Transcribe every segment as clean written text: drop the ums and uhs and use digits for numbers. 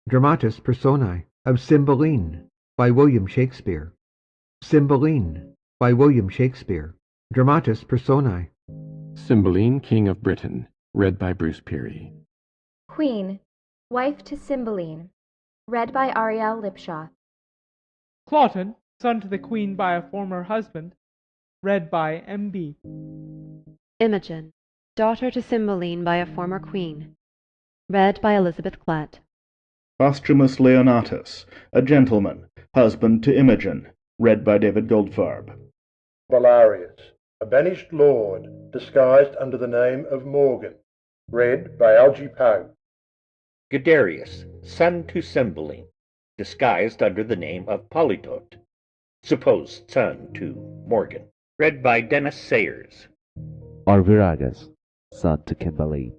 Dramatis Personae of Cymbeline by William Shakespeare. Cymbeline by William Shakespeare. Dramatis Personae. Cymbeline, King of Britain, read by Bruce Peary. Queen, wife to Cymbeline, read by Ariel Lipshaw. Claughton, son to the Queen by a former husband, read by M.B. Imogen, daughter to Cymbeline by a former queen, read by Elizabeth Klett. Posthumus Leonatus, a gentleman, husband to Imogen, read by David Goldfarb. Valarius, a banished lord, disguised under the name of Morgan, read by Algy Poe. Guiderius, son to Cymbeline, disguised under the name of Polydot, supposed son to Morgan, read by Dennis Sayers. Arviragus, son to Cymbeline,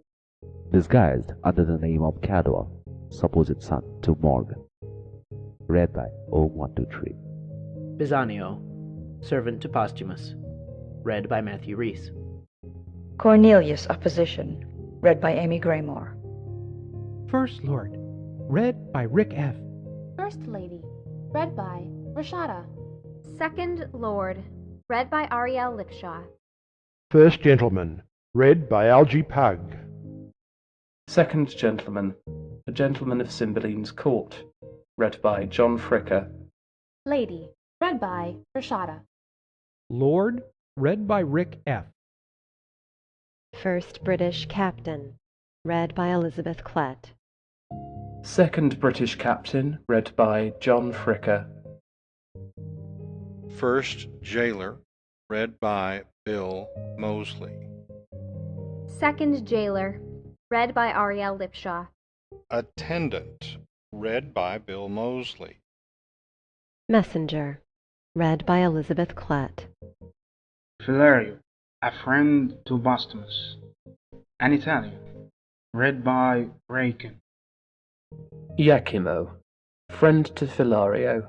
disguised under the name of Cador, supposed son to Morgan, read by O123. Pisanio, servant to Posthumus, read by Matthew Rees. Cornelius' opposition, read by Amy Graymore. First Lord, read by Rick F. First Lady, read by Rashada. Second Lord, read by Ariel Lipshaw. First Gentleman, read by Algy Pug. Second Gentleman, a gentleman of Cymbeline's court, read by John Fricker. Lady, read by Rashada. Lord, read by Rick F. First British Captain, read by Elizabeth Klett. Second British Captain, read by John Fricker. First Jailer, read by Bill Moseley. Second Jailer, read by Ariel Lipshaw. Attendant, read by Bill Moseley. Messenger, read by Elizabeth Klett. Philario, a friend to Posthumus. An Italian, read by Raikin. Iachimo, friend to Philario,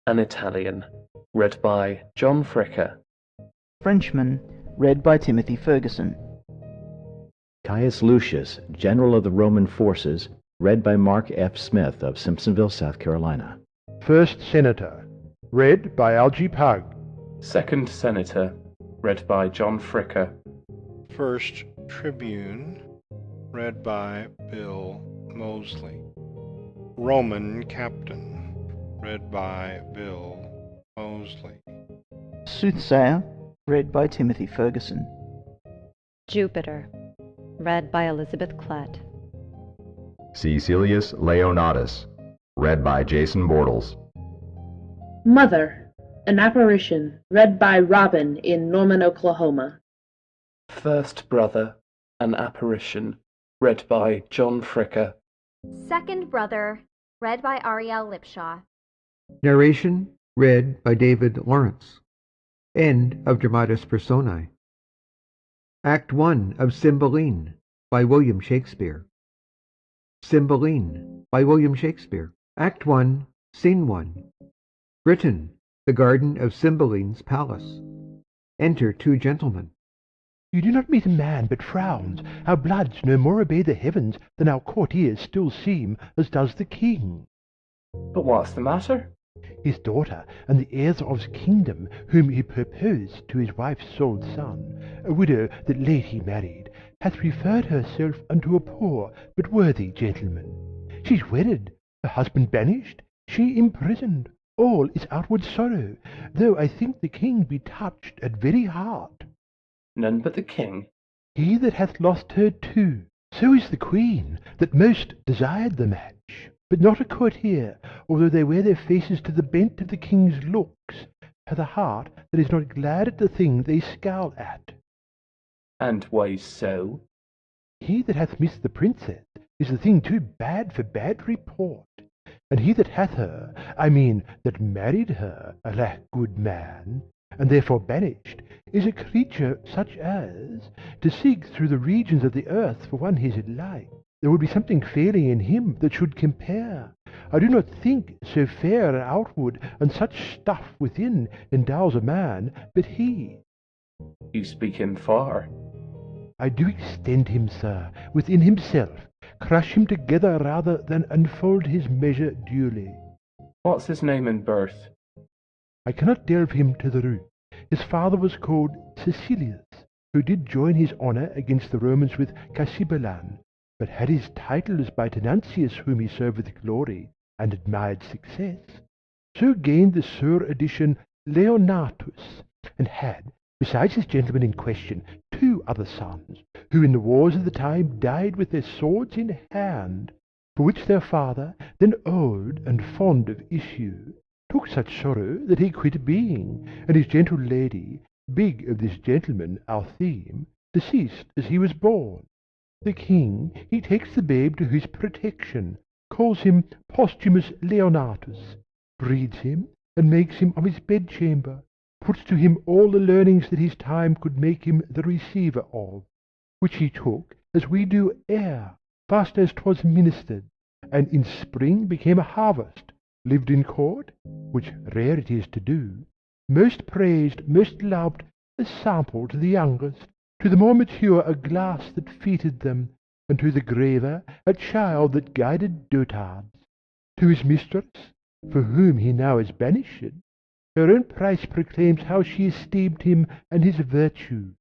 an Italian, read by John Fricker. Frenchman, read by Timothy Ferguson. Caius Lucius, general of the Roman forces, read by Mark F. Smith of Simpsonville, South Carolina. First Senator, read by Algy Pug. Second Senator, read by John Fricker. First Tribune, read by Bill Moseley. Roman Captain, read by Bill Moseley. Soothsayer, read by Timothy Ferguson. Jupiter, read by Elizabeth Klett. Cecilius Leonatus, read by Jason Bortles. Mother, an apparition, read by Robin in Norman, Oklahoma. First Brother, an apparition, read by John Fricker. Second Brother, read by Ariel Lipshaw. Narration read by David Lawrence. End of Dramatis Personae. Act 1 of Cymbeline by William Shakespeare. Cymbeline by William Shakespeare. Act 1, Scene 1. Britain, the garden of Cymbeline's palace. Enter two gentlemen. You do not meet a man but frowns. Our bloods no more obey the heavens than our courtiers still seem, as does the king. But what's the matter? His daughter, and the heirs of his kingdom, whom he proposed to his wife's sole son, a widow that late he married, hath referred herself unto a poor but worthy gentleman. She's wedded, her husband banished, she imprisoned. All is outward sorrow, though I think the king be touched at very heart. None but the king? He that hath lost her too. So is the queen, that most desired the match, but not a courtier, although they wear their faces to the bent of the king's looks, hath a heart that is not glad at the thing they scowl at. And why so? He that hath missed the princess is the thing too bad for bad report, and he that hath her, I mean that married her, alack, good man, and therefore banished, is a creature such as, to seek through the regions of the earth for one his like, there would be something failing in him that should compare. I do not think so fair an outward and such stuff within endows a man, but he. You speak him far. I do extend him, sir, within himself, crush him together rather than unfold his measure duly. What's his name and birth? I cannot delve him to the root. His father was called Cecilius, who did join his honour against the Romans with Cassibelan, but had his titles by Tenantius, whom he served with glory and admired success. So gained the Sur addition Leonatus, and had, besides this gentleman in question, 2 other sons, who in the wars of the time died with their swords in hand, for which their father, then old and fond of issue, took such sorrow that he quit being, and his gentle lady, big of this gentleman our theme, deceased as he was born. The king he takes the babe to his protection, calls him Posthumus Leonatus, breeds him, and makes him of his bedchamber, puts to him all the learnings that his time could make him the receiver of, which he took as we do air, fast as 'twas ministered, and in spring became a harvest, lived in court, which rare it is to do, most praised, most loved, a sample to the youngest, to the more mature a glass that feted them, and to the graver a child that guided dotards. To his mistress, for whom he now is banished, her own price proclaims how she esteemed him and his virtue.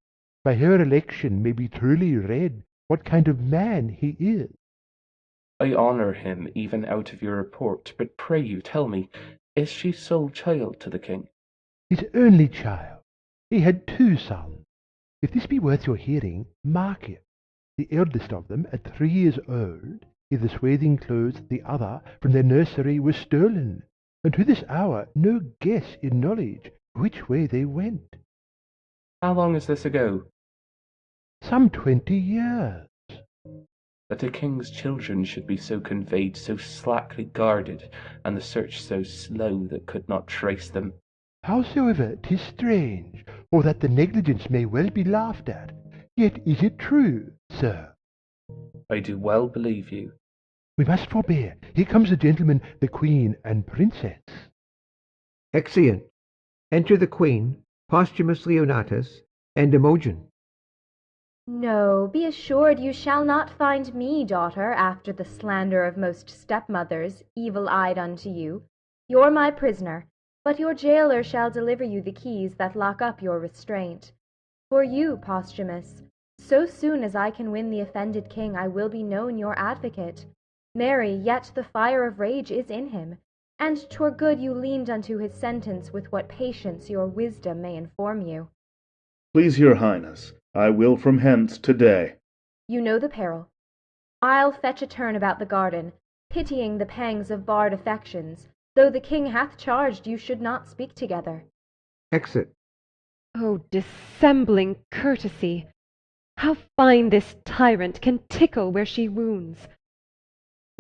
By her election may be truly read what kind of man he is. I honour him even out of your report, but pray you tell me, is she sole child to the king? His only child. He had 2 sons. If this be worth your hearing, mark it. The eldest of them, at 3 years old, if the swathing clothes the other from their nursery were stolen, and to this hour no guess in knowledge which way they went. How long is this ago? Some 20 years. That a king's children should be so conveyed, so slackly guarded, and the search so slow that could not trace them. Howsoever, 'tis strange, or that the negligence may well be laughed at. Yet is it true, sir? I do well believe you. We must forbear. Here comes the gentleman, the queen and princess. Exeunt. Enter the Queen, Posthumus Leonatus, and Imogen. No, be assured you shall not find me, daughter, after the slander of most stepmothers, evil-eyed unto you. You're my prisoner, but your jailor shall deliver you the keys that lock up your restraint. For you, Posthumus, so soon as I can win the offended king, I will be known your advocate. Marry, yet the fire of rage is in him, and 'twere good you leaned unto his sentence with what patience your wisdom may inform you. Please your highness, I will from hence to-day. You know the peril. I'll fetch a turn about the garden, pitying the pangs of barred affections, though the king hath charged you should not speak together. Exit. O dissembling courtesy! How fine this tyrant can tickle where she wounds!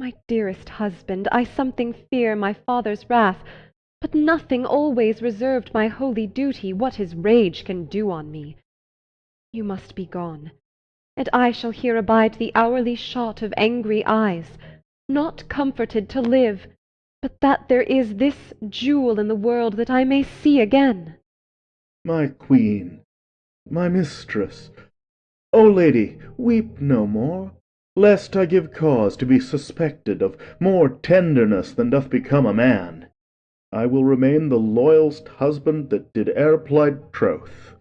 My dearest husband, I something fear my father's wrath, but nothing always reserved my holy duty what his rage can do on me. You must be gone, and I shall here abide the hourly shot of angry eyes, not comforted to live, but that there is this jewel in the world that I may see again. My queen, my mistress, O lady, weep no more, lest I give cause to be suspected of more tenderness than doth become a man. I will remain the loyalst husband that did e'er plight troth.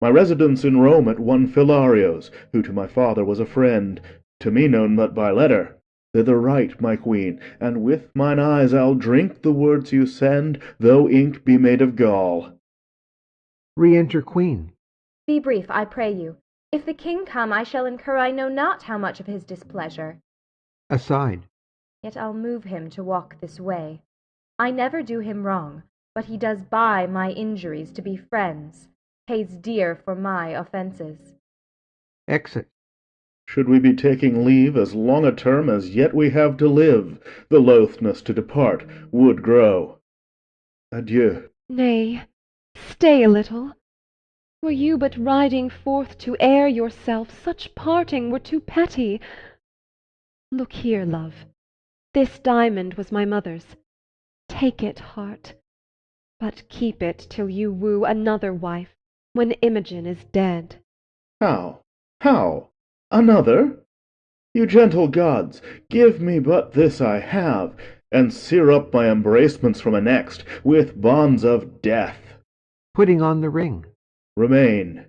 My residence in Rome at one Philario's, who to my father was a friend, to me known but by letter, thither write, my queen, and with mine eyes I'll drink the words you send, though ink be made of gall. Re-enter Queen. Be brief, I pray you. If the king come, I shall incur I know not how much of his displeasure. Aside. Yet I'll move him to walk this way. I never do him wrong, but he does buy my injuries to be friends, pays dear for my offences. Exit. Should we be taking leave as long a term as yet we have to live, the loathness to depart would grow. Adieu. Nay, stay a little. Were you but riding forth to air yourself, such parting were too petty. Look here, love, this diamond was my mother's. Take it, heart, but keep it till you woo another wife, when Imogen is dead. How? How? Another? You gentle gods, give me but this I have, and sear up my embracements from a next with bonds of death. Putting on the ring. Remain,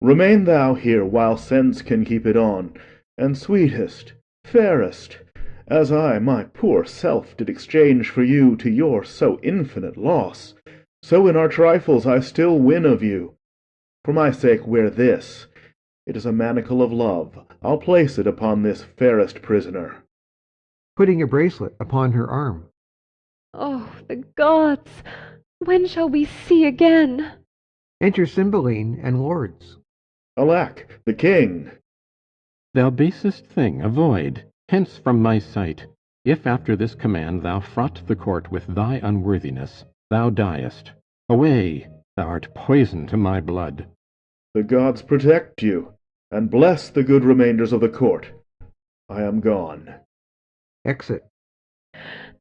remain thou here while sense can keep it on, and sweetest, fairest, as I my poor self did exchange for you to your so infinite loss, so in our trifles I still win of you. For my sake wear this. It is a manacle of love. I'll place it upon this fairest prisoner. Putting a bracelet upon her arm. Oh, the gods! When shall we see again? Enter Cymbeline and lords. Alack, the king! Thou basest thing, avoid. Hence from my sight. If after this command thou fraught the court with thy unworthiness, thou diest. Away! Thou art poison to my blood. The gods protect you, and bless the good remainders of the court. I am gone. Exit.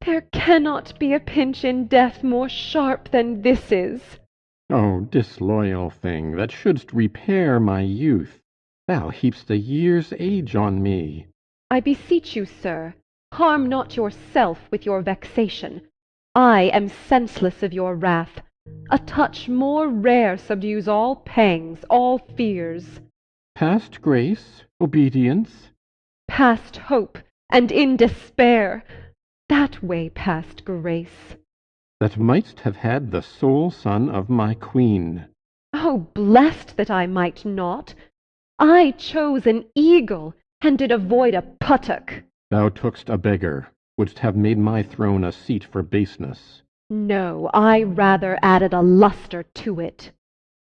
There cannot be a pinch in death more sharp than this is. O disloyal thing, that shouldst repair my youth! Thou heap'st a year's age on me. I beseech you, sir, harm not yourself with your vexation. I am senseless of your wrath. A touch more rare subdues all pangs, all fears. Past grace, obedience? Past hope, and in despair. That way past grace. That mightst have had the sole son of my queen. Oh, blessed that I might not! I chose an eagle, and did avoid a puttock. Thou took'st a beggar, wouldst have made my throne a seat for baseness. No, I rather added a lustre to it.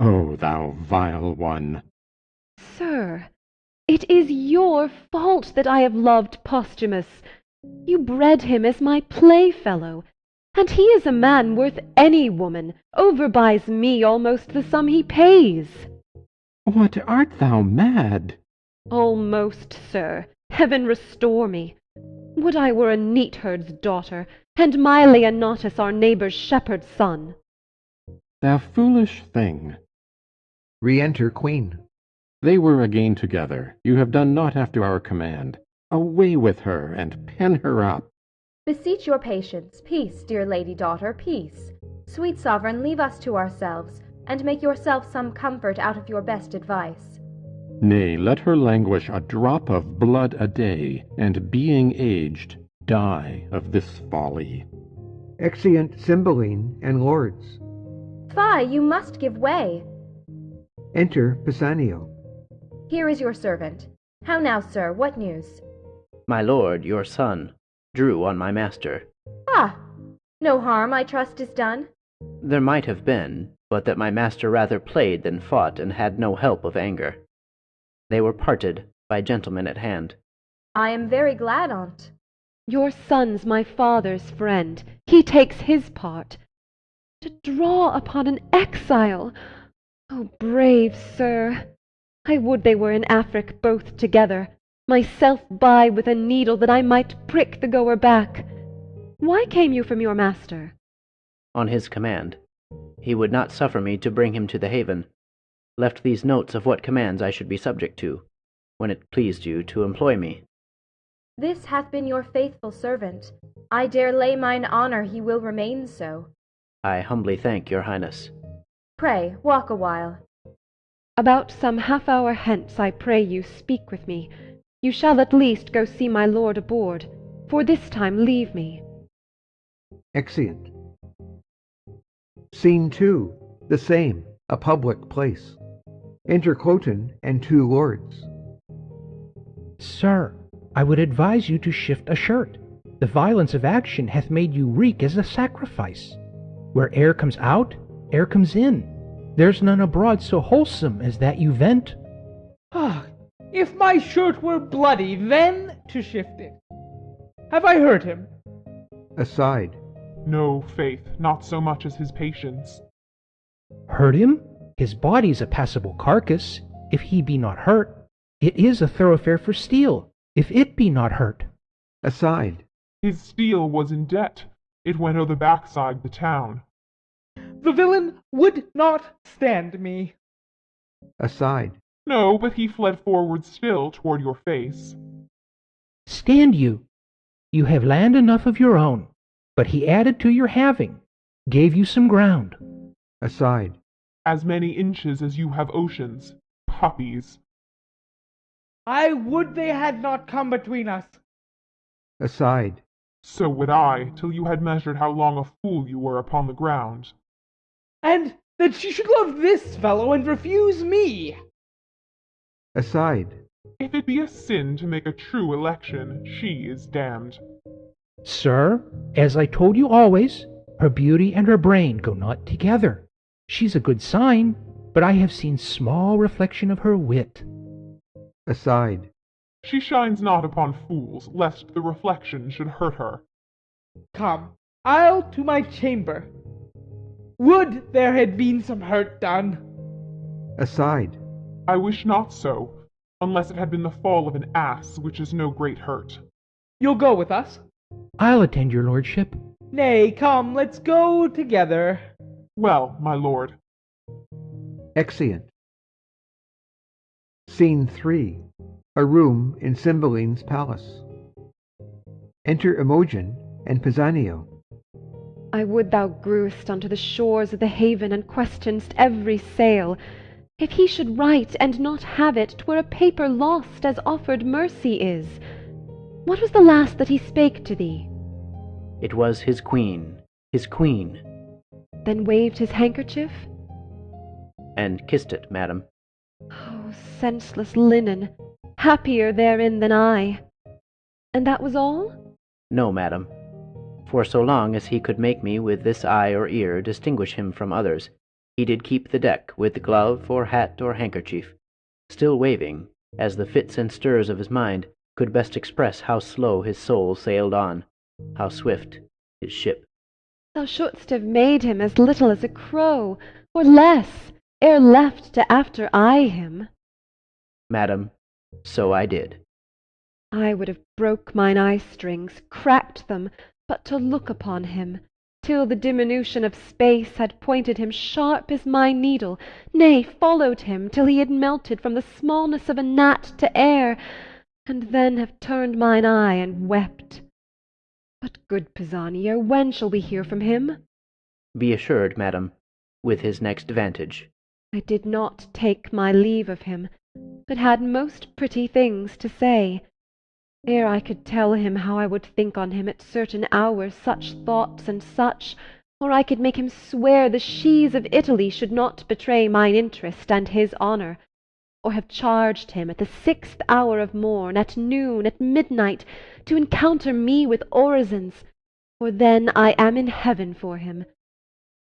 O thou vile one! Sir, it is your fault that I have loved Posthumus. You bred him as my playfellow, and he is a man worth any woman, overbuys me almost the sum he pays. What, art thou mad? Almost, sir. Heaven restore me. Would I were a neatherd's daughter, and my Leonatus our neighbour's shepherd's son. Thou foolish thing! Re-enter Queen. They were again together. You have done naught after our command. Away with her, and pen her up. Beseech your patience. Peace, dear lady daughter, peace. Sweet sovereign, leave us to ourselves, and make yourself some comfort out of your best advice. Nay, let her languish a drop of blood a day, and being aged, die of this folly. Exeunt Cymbeline and lords. Fie, you must give way. Enter Pisanio. Here is your servant. How now, sir, what news? My lord, your son, drew on my master. Ah! No harm, I trust, is done? There might have been, but that my master rather played than fought, and had no help of anger. They were parted by gentlemen at hand. I am very glad on't. Your son's my father's friend. He takes his part. To draw upon an exile! O brave sir! I would they were in Afric both together, myself by with a needle that I might prick the goer back. Why came you from your master? On his command. He would not suffer me to bring him to the haven. Left these notes of what commands I should be subject to, when it pleased you to employ me. This hath been your faithful servant. I dare lay mine honour he will remain so. I humbly thank your highness. Pray, walk a while. About some half-hour hence, I pray you, speak with me. You shall at least go see my lord aboard. For this time leave me. Exeunt. Scene 2. The same, a public place. Enter Cloten and two lords. Sir, I would advise you to shift a shirt. The violence of action hath made you reek as a sacrifice. Where air comes out, air comes in. There's none abroad so wholesome as that you vent. Ah, if my shirt were bloody, then to shift it. Have I hurt him? Aside. No, faith, not so much as his patience. Hurt him? His body's a passable carcass, if he be not hurt. It is a thoroughfare for steel, if it be not hurt. Aside. His steel was in debt. It went o' the backside the town. The villain would not stand me. Aside. No, but he fled forward still toward your face. Stand you. You have land enough of your own, but he added to your having, gave you some ground. Aside. As many inches as you have oceans. Puppies. I would they had not come between us. Aside. So would I, till you had measured how long a fool you were upon the ground. And that she should love this fellow and refuse me. Aside. If it be a sin to make a true election, she is damned. Sir, as I told you always, her beauty and her brain go not together. She's a good sign, but I have seen small reflection of her wit. Aside. She shines not upon fools, lest the reflection should hurt her. Come, I'll to my chamber. Would there had been some hurt done. Aside. I wish not so, unless it had been the fall of an ass, which is no great hurt. You'll go with us? I'll attend your lordship. Nay, come, let's go together. Well, my lord. Exeunt. Scene 3. A room in Cymbeline's palace. Enter Imogen and Pisanio. I would thou grewest unto the shores of the haven, and question'st every sail. If he should write and not have it, 'twere a paper lost, as offered mercy is. What was the last that he spake to thee? It was his queen, his queen. Then waved his handkerchief? And kissed it, madam. Oh, senseless linen, happier therein than I. And that was all? No, madam. For so long as he could make me with this eye or ear distinguish him from others, he did keep the deck with glove or hat or handkerchief, still waving, as the fits and stirs of his mind could best express how slow his soul sailed on, how swift his ship. Thou shouldst have made him as little as a crow, or less, ere left to after eye him. Madam, so I did. I would have broke mine eye-strings, cracked them, but to look upon him, till the diminution of space had pointed him sharp as my needle, nay, followed him till he had melted from the smallness of a gnat to air, and then have turned mine eye and wept. But, good Pisanio, when shall we hear from him? Be assured, madam, with his next vantage. I did not take my leave of him, but had most pretty things to say. Ere I could tell him how I would think on him at certain hours such thoughts and such, or I could make him swear the sheaves of Italy should not betray mine interest and his honour, or have charged him at the 6th hour of morn, at noon, at midnight, to encounter me with orisons, for then I am in heaven for him,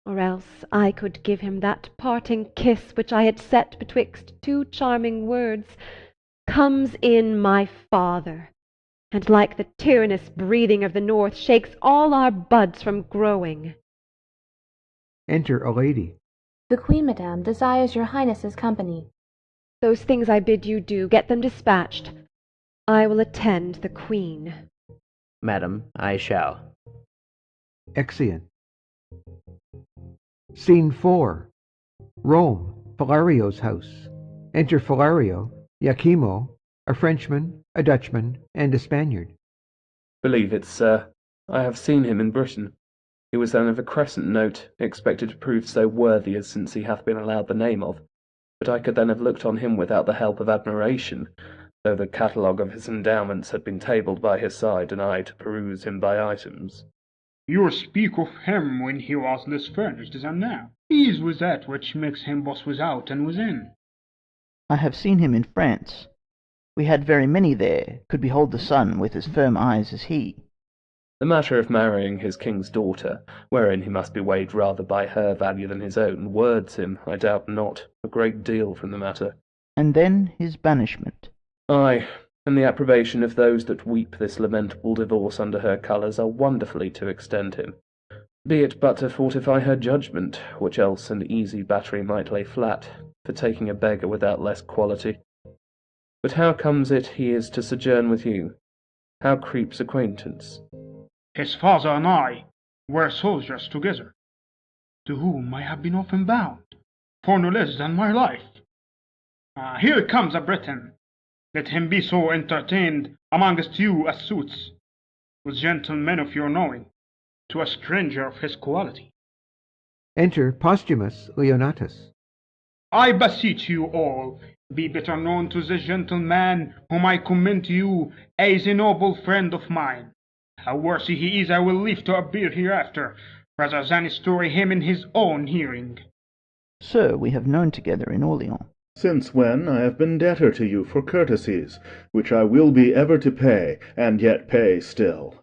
or else I could give him that parting kiss which I had set betwixt two charming words, Comes in my father, and like the tyrannous breathing of the north shakes all our buds from growing. Enter a lady. The Queen, madame, desires your Highness's company. Those things I bid you do, get them dispatched. I will attend the Queen. Madam, I shall. Exeunt. Scene 4. Rome, Philario's house. Enter Philario, Iachimo, a Frenchman, a Dutchman, and a Spaniard. Believe it, sir. I have seen him in Britain. He was then of a crescent note, expected to prove so worthy as since he hath been allowed the name of. But I could then have looked on him without the help of admiration, though the catalogue of his endowments had been tabled by his side, and I to peruse him by items. You speak of him when he was less furnished than now. Ease was that which makes him both without and within. I have seen him in France. We had very many there, could behold the sun with as firm eyes as he. The matter of marrying his king's daughter, wherein he must be weighed rather by her value than his own, words him, I doubt not, a great deal from the matter. And then his banishment. Ay, and the approbation of those that weep this lamentable divorce under her colours are wonderfully to extend him. Be it but to fortify her judgment, which else an easy battery might lay flat, for taking a beggar without less quality. But how comes it he is to sojourn with you? How creeps acquaintance? His father and I were soldiers together, to whom I have been often bound, for no less than my life. Here comes a Briton. Let him be so entertained amongst you as suits, with gentlemen of your knowing, to a stranger of his quality. Enter Posthumus Leonatus. I beseech you all, be better known to this gentleman whom I commend to you as a noble friend of mine. How worthy he is I will leave to appear hereafter, rather than story him in his own hearing. Sir, we have known together in Orleans. Since when I have been debtor to you for courtesies, which I will be ever to pay, and yet pay still.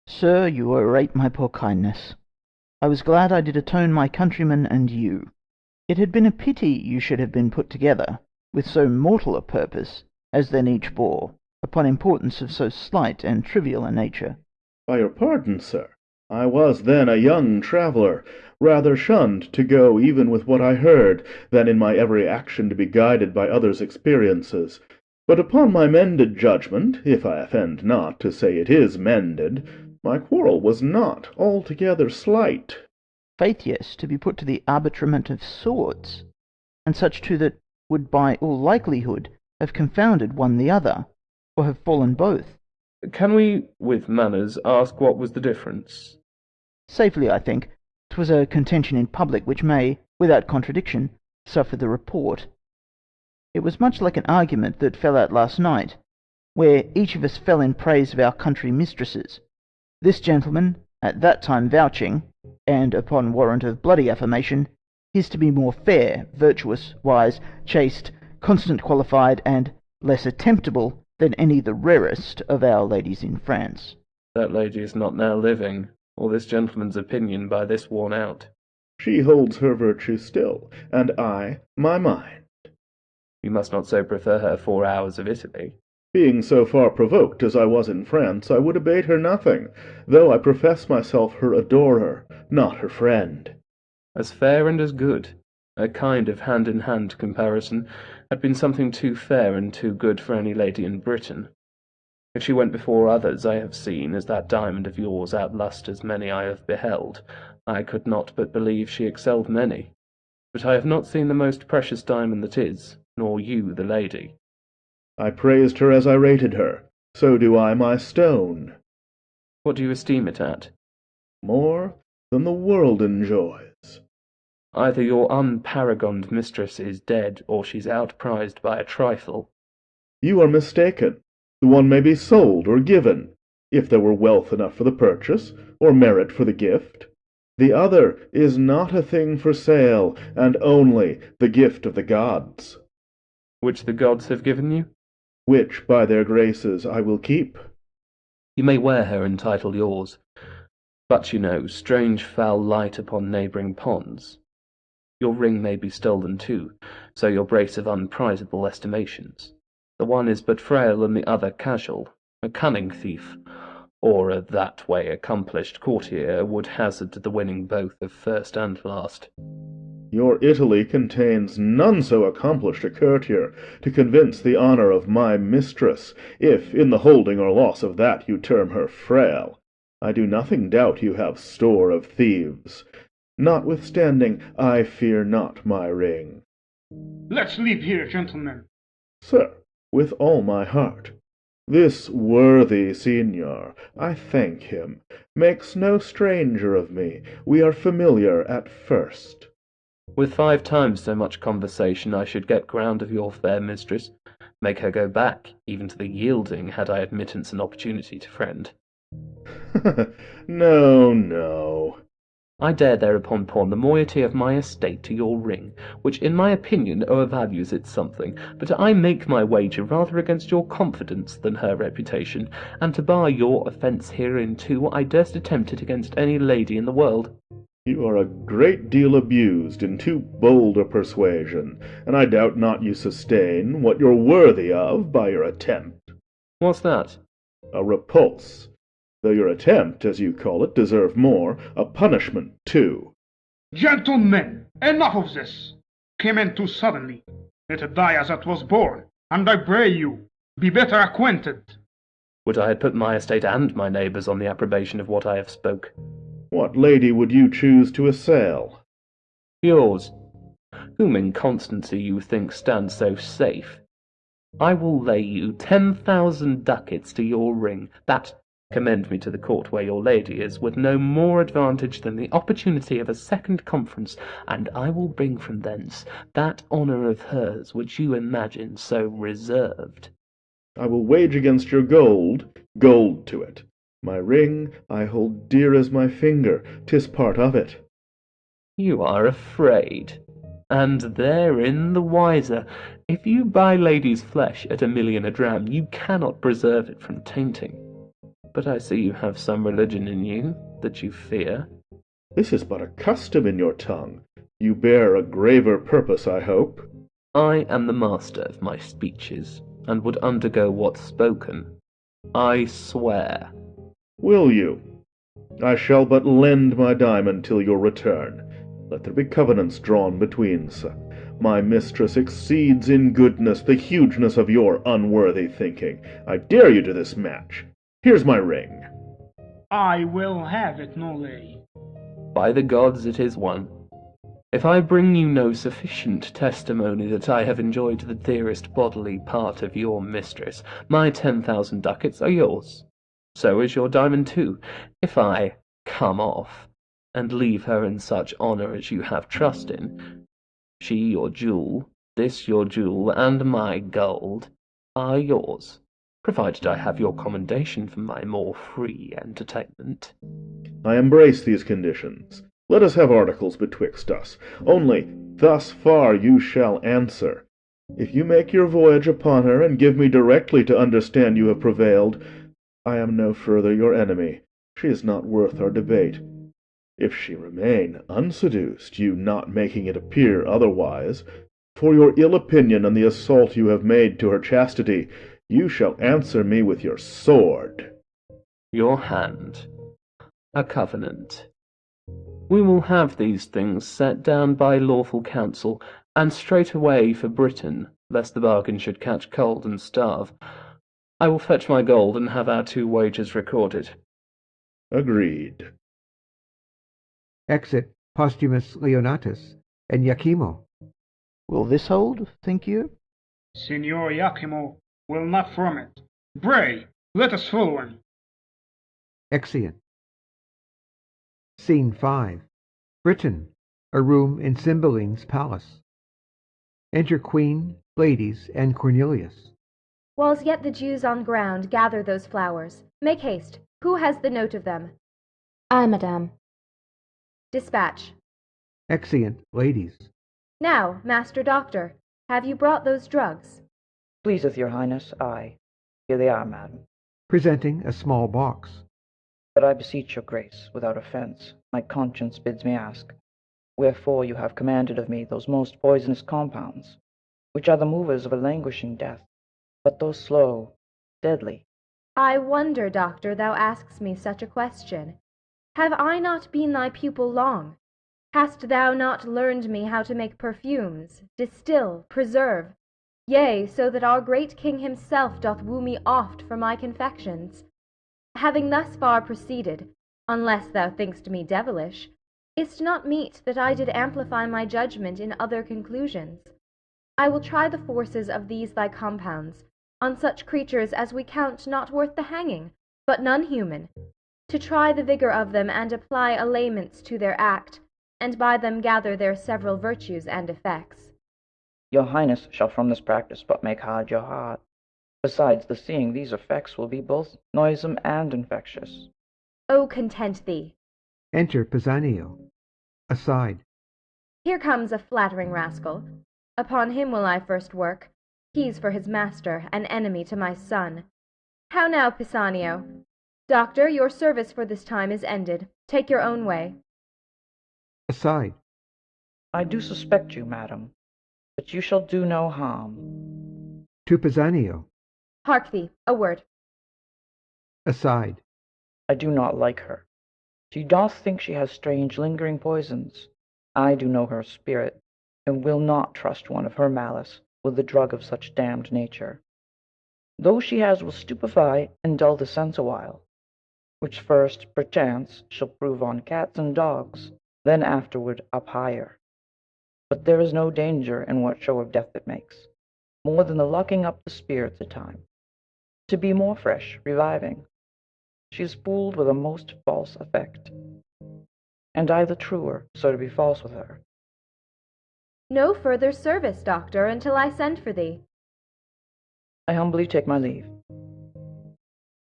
Sir, you overrate my poor kindness. I was glad I did atone my countrymen and you. It had been a pity you should have been put together, with so mortal a purpose, as then each bore, upon importance of so slight and trivial a nature. By your pardon, sir, I was then a young traveller, rather shunned to go even with what I heard, than in my every action to be guided by others' experiences. But upon my mended judgment, if I offend not to say it is mended, my quarrel was not altogether slight. Faith, yes, to be put to the arbitrament of swords, and such too that would by all likelihood have confounded one the other, or have fallen both. Can we, with manners, ask what was the difference? Safely, I think, 'twas a contention in public which may, without contradiction, suffer the report. It was much like an argument that fell out last night, where each of us fell in praise of our country mistresses, this gentleman at that time vouching, and upon warrant of bloody affirmation, his to be more fair, virtuous, wise, chaste, constant, qualified, and less attemptable than any the rarest of our ladies in France. That lady is not now living, or this gentleman's opinion by this worn out. She holds her virtue still, and I my mind. You must not so prefer her 4 hours of Italy. Being so far provoked as I was in France, I would abate her nothing, though I profess myself her adorer, not her friend. As fair and as good, a kind of hand-in-hand comparison, had been something too fair and too good for any lady in Britain. If she went before others I have seen, as that diamond of yours outlust as many I have beheld, I could not but believe she excelled many. But I have not seen the most precious diamond that is, nor you the lady. I praised her as I rated her, so do I my stone. What do you esteem it at? More than the world enjoys. Either your unparagoned mistress is dead, or she's outprized by a trifle. You are mistaken. The one may be sold or given, if there were wealth enough for the purchase, or merit for the gift. The other is not a thing for sale, and only the gift of the gods. Which the gods have given you? Which, by their graces, I will keep. You may wear her and title yours, but you know, strange foul light upon neighbouring ponds. Your ring may be stolen too, so your brace of unprizable estimations. The one is but frail, and the other casual, a cunning thief, or a that way accomplished courtier would hazard the winning both of first and last. Your Italy contains none so accomplished a courtier to convince the honour of my mistress, if in the holding or loss of that you term her frail. I do nothing doubt you have store of thieves. Notwithstanding, I fear not my ring. Let's leave here, gentlemen. Sir, with all my heart. This worthy signor, I thank him, makes no stranger of me. We are familiar at first. With 5 times so much conversation I should get ground of your fair mistress, make her go back, even to the yielding, had I admittance and opportunity to friend. No, no. I dare thereupon pawn the moiety of my estate to your ring, which in my opinion o'ervalues it something, but I make my wager rather against your confidence than her reputation, and to bar your offence hereinto, I durst attempt it against any lady in the world. You are a great deal abused in too bold a persuasion, and I doubt not you sustain what you're worthy of by your attempt. What's that? A repulse. Though your attempt, as you call it, deserve more, a punishment too. Gentlemen, enough of this. Came in too suddenly. Let it die as it was born, and I pray you, be better acquainted. Would I had put my estate and my neighbours on the approbation of what I have spoke. What lady would you choose to assail? Yours. whom in constancy you think stands so safe. I will lay you 10,000 ducats to your ring, that, commend me to the court where your lady is, with no more advantage than the opportunity of a second conference, and I will bring from thence that honour of hers which you imagine so reserved. I will wage against your gold to it. My ring I hold dear as my finger, 'tis part of it. You are afraid, and therein the wiser. If you buy ladies' flesh at 1,000,000 a dram, you cannot preserve it from tainting. But I see you have some religion in you that you fear. This is but a custom in your tongue. You bear a graver purpose, I hope. I am the master of my speeches, and would undergo what's spoken. I swear. Will you? I shall but lend my diamond till your return. Let there be covenants drawn between us. My mistress exceeds in goodness the hugeness of your unworthy thinking. I dare you to this match. Here's my ring. I will have it, Nolay. By the gods, it is one. If I bring you no sufficient testimony that I have enjoyed the dearest bodily part of your mistress, my 10,000 ducats are yours. So is your diamond too, if I come off, and leave her in such honour as you have trust in. She your jewel, this your jewel, and my gold are yours, provided I have your commendation for my more free entertainment. I embrace these conditions. Let us have articles betwixt us. Only thus far you shall answer. If you make your voyage upon her, and give me directly to understand you have prevailed, I am no further your enemy. She is not worth our debate. If she remain unseduced, you not making it appear otherwise, for your ill opinion and the assault you have made to her chastity, you shall answer me with your sword. Your hand. A covenant. We will have these things set down by lawful counsel, and straightway for Britain, lest the bargain should catch cold and starve. I will fetch my gold, and have our 2 wagers recorded. Agreed. Exit Posthumus Leonatus and Iachimo. Will this hold, think you? Signor Iachimo will not from it. Pray, let us follow him. Exeunt. Scene 5. Britain, a room in Cymbeline's palace. Enter Queen, ladies, and Cornelius. Whiles yet the dews on ground gather those flowers, make haste. Who has the note of them? I, madame. Dispatch. Exeunt, ladies. Now, Master Doctor, have you brought those drugs? Pleaseth your highness, aye. Here they are, madam. Presenting a small box. But I beseech your grace, without offence, my conscience bids me ask, wherefore you have commanded of me those most poisonous compounds, which are the movers of a languishing death, but though slow, deadly. I wonder, doctor, thou ask'st me such a question. Have I not been thy pupil long? Hast thou not learned me how to make perfumes, distill, preserve? Yea, so that our great king himself doth woo me oft for my confections. Having thus far proceeded, unless thou think'st me devilish, is't not meet that I did amplify my judgment in other conclusions. I will try the forces of these thy compounds on such creatures as we count not worth the hanging, but none human, to try the vigour of them and apply allayments to their act, and by them gather their several virtues and effects. Your highness shall from this practice but make hard your heart. Besides, the seeing these effects will be both noisome and infectious. O content thee. Enter Pisanio. Aside. Here comes a flattering rascal. Upon him will I first work. He's for his master, an enemy to my son. How now, Pisanio? Doctor, your service for this time is ended. Take your own way. Aside. I do suspect you, madam, but you shall do no harm. To Pisanio. Hark thee, a word. Aside. I do not like her. She doth think she has strange lingering poisons. I do know her spirit, and will not trust one of her malice with a drug of such damned nature. Those she has will stupefy and dull the sense awhile, which first, perchance, shall prove on cats and dogs, then afterward up higher. but there is no danger in what show of death it makes, more than the locking up the spirits at time, to be more fresh, reviving. She is fooled with a most false effect, and I the truer, so to be false with her. No further service, doctor, until I send for thee. I humbly take my leave.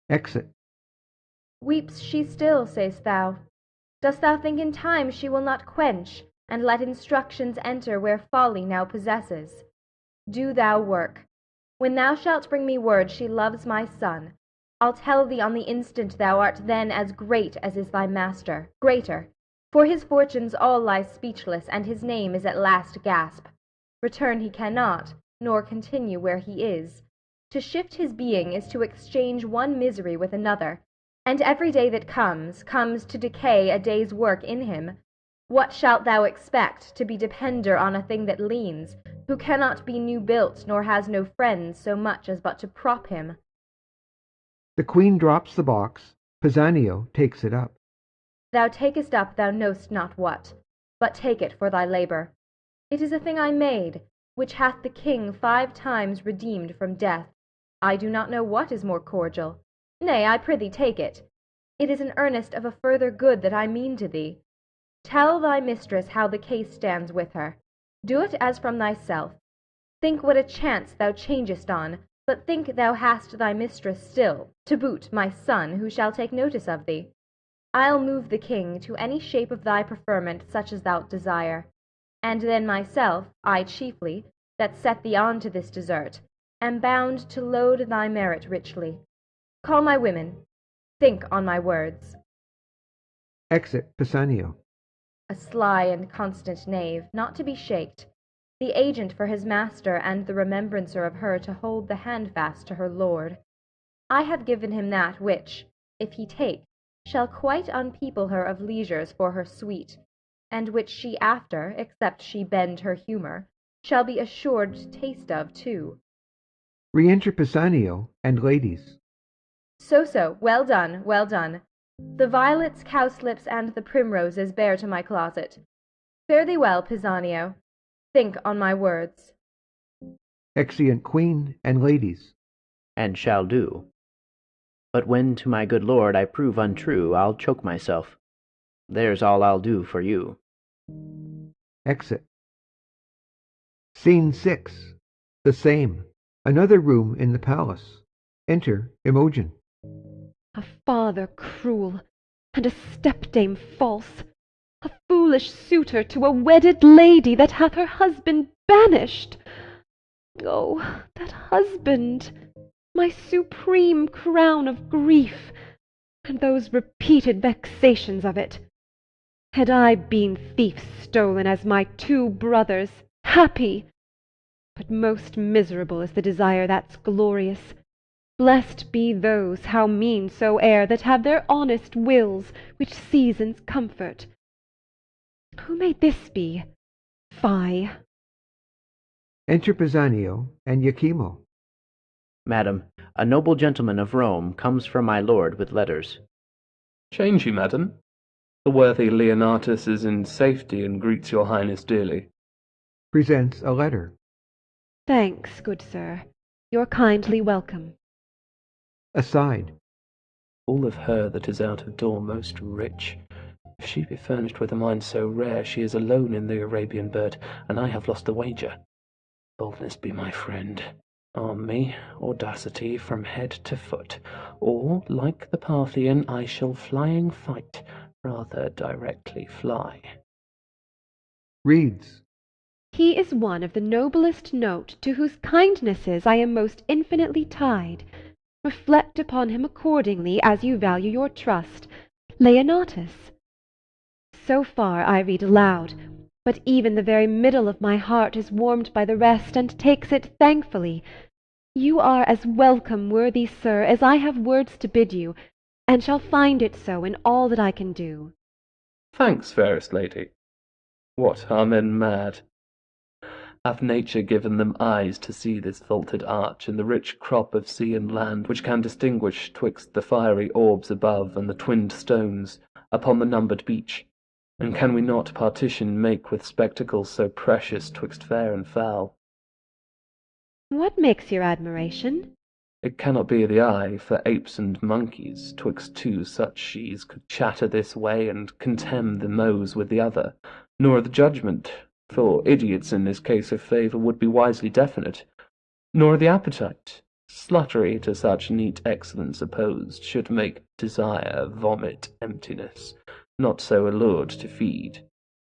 Exit. Weeps she still, say'st thou? Dost thou think in time she will not quench, and let instructions enter where folly now possesses? Do thou work. When thou shalt bring me word she loves my son, I'll tell thee on the instant thou art then as great as is thy master, greater, for his fortunes all lie speechless, and his name is at last gasp. Return he cannot, nor continue where he is. To shift his being is to exchange one misery with another, and every day that comes to decay a day's work in him. What shalt thou expect, to be depender on a thing that leans, who cannot be new built, nor has no friends so much as but to prop him? The Queen drops the box. Pisanio takes it up. Thou takest up thou know'st not what, but take it for thy labour. It is a thing I made, which hath the king 5 times redeemed from death. I do not know what is more cordial. Nay, I prithee take it. It is an earnest of a further good that I mean to thee. Tell thy mistress how the case stands with her. Do it as from thyself. Think what a chance thou changest on, but think thou hast thy mistress still, to boot my son, who shall take notice of thee. I'll move the king to any shape of thy preferment, such as thou'lt desire. And then myself, I chiefly, that set thee on to this desert, am bound to load thy merit richly. Call my women. Think on my words. Exit Pisanio. A sly and constant knave, not to be shaked, the agent for his master and the remembrancer of her to hold the handfast to her lord. I have given him that which, if he take, shall quite unpeople her of leisures for her suite, and which she after, except she bend her humour, shall be assured taste of too. Re-enter Pisanio and ladies. So, well done, well done. The violets, cowslips, and the primroses bear to my closet. Fare thee well, Pisanio. Think on my words. Exeunt Queen and ladies. And shall do. But when to my good lord I prove untrue, I'll choke myself. There's all I'll do for you. Exit. Scene 6. The same. Another room in the palace. Enter Imogen. A father cruel, and a stepdame false, a foolish suitor to a wedded lady that hath her husband banished. Oh, that husband, my supreme crown of grief, and those repeated vexations of it. Had I been thief stolen as my 2 brothers, happy, but most miserable is the desire that's glorious. Blessed be those, how mean soe'er, that have their honest wills, which seasons comfort. Who may this be? Fie! Enter Pisanio and Iachimo. Madam, a noble gentleman of Rome comes from my lord with letters. Change you, madam. The worthy Leonatus is in safety and greets your highness dearly. Presents a letter. Thanks, good sir. You're kindly welcome. Aside. All of her that is out of door most rich. If she be furnished with a mind so rare, she is alone in the Arabian bird, and I have lost the wager. Boldness be my friend. Arm me, audacity from head to foot, or, like the Parthian, I shall flying fight, rather directly fly. Reads. He is one of the noblest note, to whose kindnesses I am most infinitely tied. Reflect upon him accordingly, as you value your trust. Leonatus. So far I read aloud, but even the very middle of my heart is warmed by the rest, and takes it thankfully. You are as welcome, worthy sir, as I have words to bid you, and shall find it so in all that I can do. Thanks, fairest lady. What, are men mad? Hath nature given them eyes to see this vaulted arch, and the rich crop of sea and land, which can distinguish twixt the fiery orbs above and the twinned stones upon the numbered beach? And can we not partition make with spectacles so precious twixt fair and foul? What makes your admiration? It cannot be the eye, for apes and monkeys, twixt two such she's, could chatter this way and contemn the nose with the other, nor the judgment, for idiots in this case of favour would be wisely definite, nor the appetite, sluttery to such neat excellence opposed, should make desire vomit emptiness, not so allured to feed.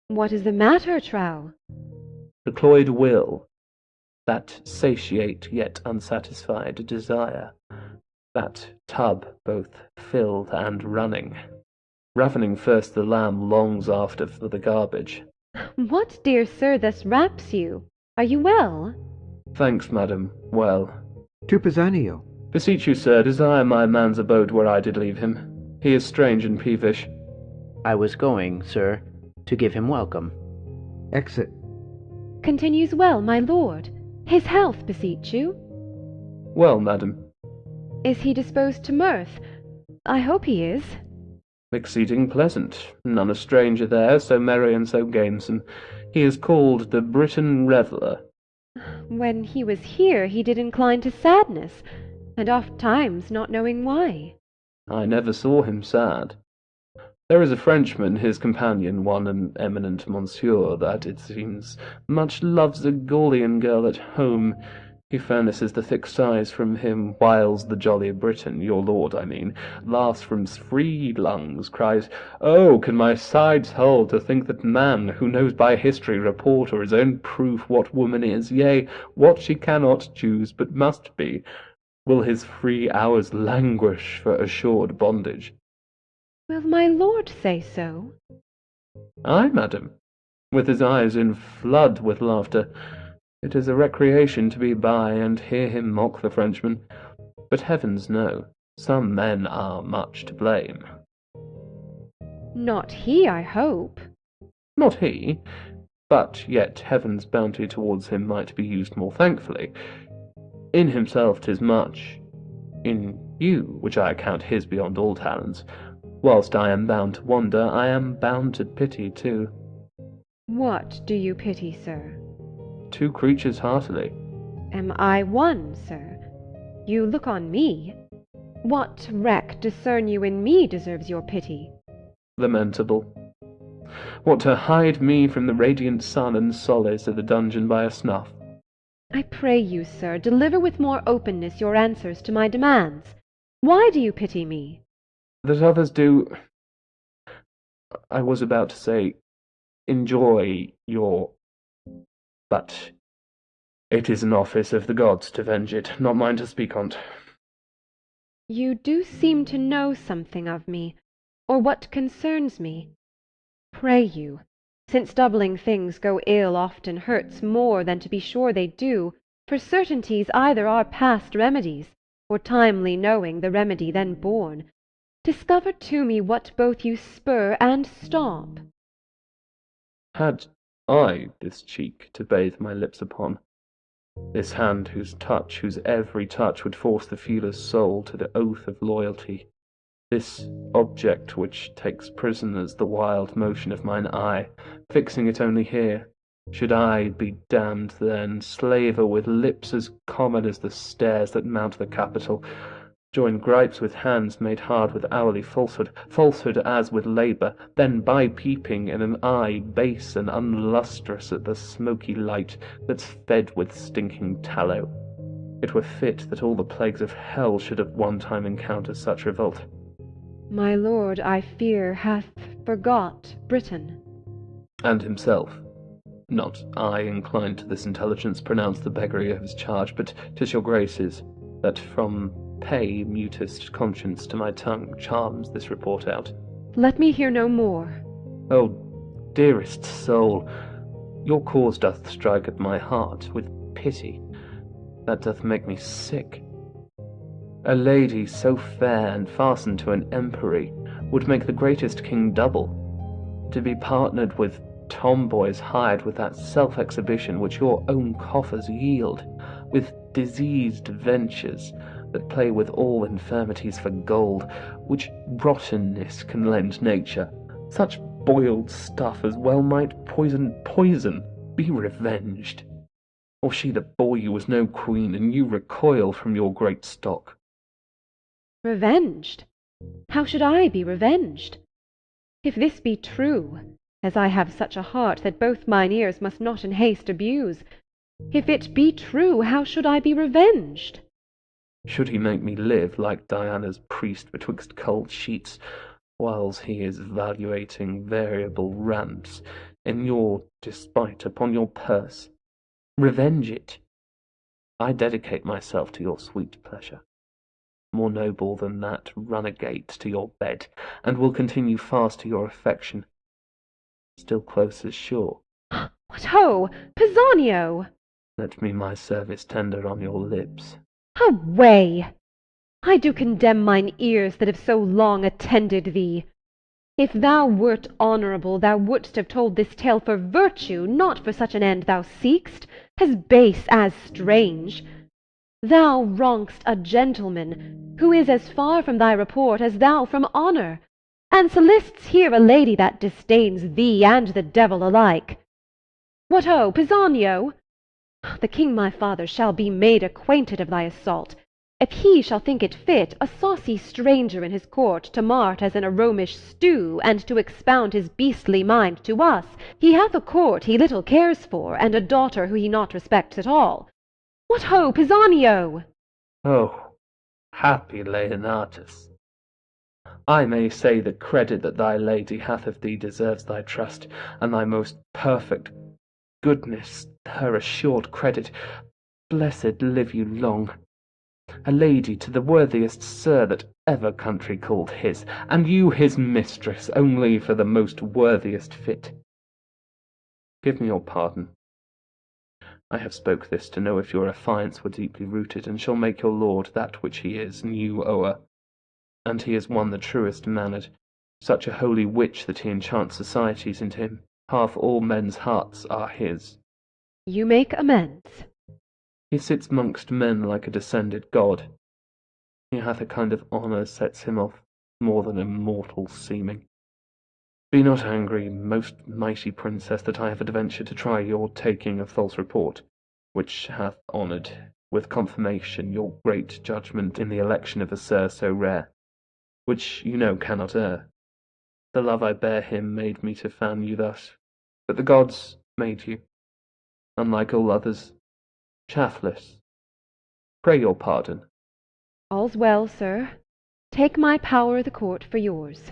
What is the matter, Trow? The cloyed will, that satiate yet unsatisfied desire, that tub both filled and running. Ravening first the lamb longs after for the garbage. What, dear sir, thus raps you? Are you well? Thanks, madam, well. To Pisanio. Beseech you, sir, desire my man's abode where I did leave him. He is strange and peevish. I was going, sir, to give him welcome. Exit. Continues well, my lord. His health, beseech you. Well, madam. Is he disposed to mirth? I hope he is. Exceeding pleasant. None a stranger there, so merry and so gamesome. He is called the Briton Reveller. When he was here, he did incline to sadness, and oft times not knowing why. I never saw him sad. There is a Frenchman, his companion, one an eminent monsieur, that, it seems, much loves a Gaulian girl at home. He furnaces the thick sighs from him, whiles the jolly Briton, your lord, I mean, laughs from free lungs, cries, "Oh, can my sides hold to think that man, who knows by history, report, or his own proof what woman is, yea, what she cannot choose, but must be, will his free hours languish for assured bondage?" Will my lord say so? Ay, madam, with his eyes in flood with laughter. It is a recreation to be by and hear him mock the Frenchman. But heavens no, some men are much to blame. Not he, I hope. Not he, but yet heaven's bounty towards him might be used more thankfully. In himself 'tis much, in you, which I account his beyond all talents. Whilst I am bound to wonder, I am bound to pity too. What do you pity, sir? Two creatures heartily. Am I one, sir? You look on me. What wreck discern you in me deserves your pity? Lamentable. What, to hide me from the radiant sun and solace of the dungeon by a snuff? I pray you, sir, deliver with more openness your answers to my demands. Why do you pity me? That others do, I was about to say, enjoy your... But it is an office of the gods to venge it, not mine to speak on't. You do seem to know something of me, or what concerns me. Pray you, since doubling things go ill often hurts more than to be sure they do, for certainties either are past remedies, or timely knowing the remedy then born, discover to me what both you spur and stop. Had I this cheek to bathe my lips upon, this hand whose touch, whose every touch would force the feeler's soul to the oath of loyalty, this object which takes prisoners the wild motion of mine eye, fixing it only here, should I be damned then, slaver with lips as common as the stairs that mount the Capitol, join gripes with hands made hard with hourly falsehood, falsehood as with labour, then by peeping in an eye base and unlustrous at the smoky light that's fed with stinking tallow. It were fit that all the plagues of hell should at one time encounter such revolt. My lord, I fear, hath forgot Britain. And himself. Not I, inclined to this intelligence, pronounce the beggary of his charge, but 'tis your grace's, that from pay mutest conscience to my tongue charms this report out. Let me hear no more. Oh, dearest soul, your cause doth strike at my heart with pity, that doth make me sick. A lady so fair and fastened to an empery would make the greatest king double. To be partnered with tomboys hired with that self-exhibition which your own coffers yield, with diseased ventures that play with all infirmities for gold, which rottenness can lend nature, such boiled stuff as well might poison poison. Be revenged. Or she that bore you was no queen, and you recoil from your great stock. Revenged? How should I be revenged? If this be true, as I have such a heart that both mine ears must not in haste abuse, if it be true, how should I be revenged? Should he make me live like Diana's priest betwixt cold sheets, whiles he is valuating variable rants in your despite upon your purse? Revenge it. I dedicate myself to your sweet pleasure. More noble than that, run agate to your bed, and will continue fast to your affection. Still close as sure. What ho, Pisanio! Let me my service tender on your lips. Away! I do condemn mine ears that have so long attended thee. If thou wert honourable, thou wouldst have told this tale for virtue, not for such an end thou seek'st, as base as strange. Thou wrong'st a gentleman, who is as far from thy report as thou from honour, and solicit'st here a lady that disdains thee and the devil alike. What ho, Pisanio! The king my father shall be made acquainted of thy assault, if he shall think it fit a saucy stranger in his court to mart as in a Romish stew, and to expound his beastly mind to us. He hath a court he little cares for, and a daughter who he not respects at all. What ho, Pisanio! Oh, happy Leonatus! I may say the credit that thy lady hath of thee deserves thy trust, and thy most perfect goodness her assured credit. Blessed live you long, a lady to the worthiest sir that ever country called his, and you his mistress only for the most worthiest fit. Give me your pardon. I have spoke this to know if your affiance were deeply rooted, and shall make your lord that which he is, and you o'er. And he is one the truest mannered, such a holy witch that he enchants societies into him. Half all men's hearts are his. You make amends. He sits mongst men like a descended god. He hath a kind of honour sets him off more than a mortal seeming. Be not angry, most mighty princess, that I have adventured to try your taking of false report, which hath honoured with confirmation your great judgment in the election of a sir so rare, which you know cannot err. The love I bear him made me to fan you thus, but the gods made you, unlike all others, chaffless. Pray your pardon. All's well, sir. Take my power o' the court for yours.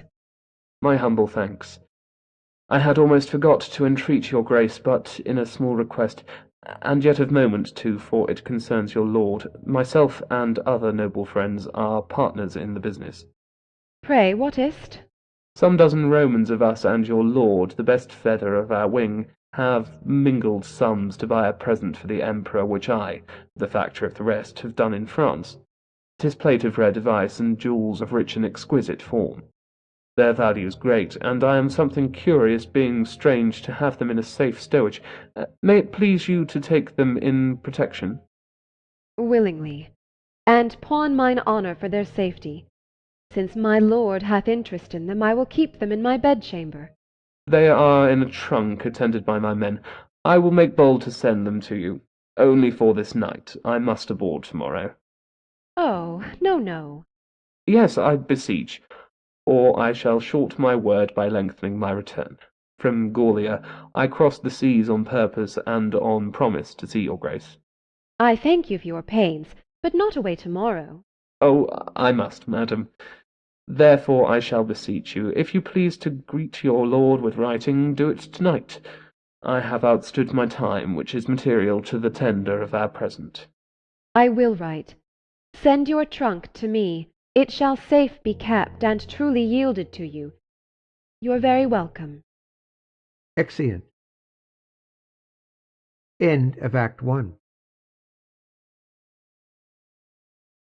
My humble thanks. I had almost forgot to entreat your grace but in a small request, and yet of moment too, for it concerns your lord. Myself and other noble friends are partners in the business. Pray, what is't? Some dozen Romans of us and your lord, the best feather of our wing, have mingled sums to buy a present for the emperor, which I, the factor of the rest, have done in France. 'Tis plate of rare device, and jewels of rich and exquisite form. Their value's great, and I am something curious, being strange, to have them in a safe stowage. May it please you to take them in protection? Willingly, and pawn mine honour for their safety. Since my lord hath interest in them, I will keep them in my bedchamber. They are in a trunk attended by my men. I will make bold to send them to you. Only for this night. I must aboard tomorrow. Oh, no, no. Yes, I beseech, or I shall short my word by lengthening my return. From Gallia I crossed the seas on purpose and on promise to see your grace. I thank you for your pains, but not away tomorrow. Oh, I must, madam. Therefore I shall beseech you, if you please to greet your lord with writing, do it tonight. I have outstood my time, which is material to the tender of our present. I will write. Send your trunk to me. It shall safe be kept, and truly yielded to you. You're very welcome. Exeunt. End of Act 1.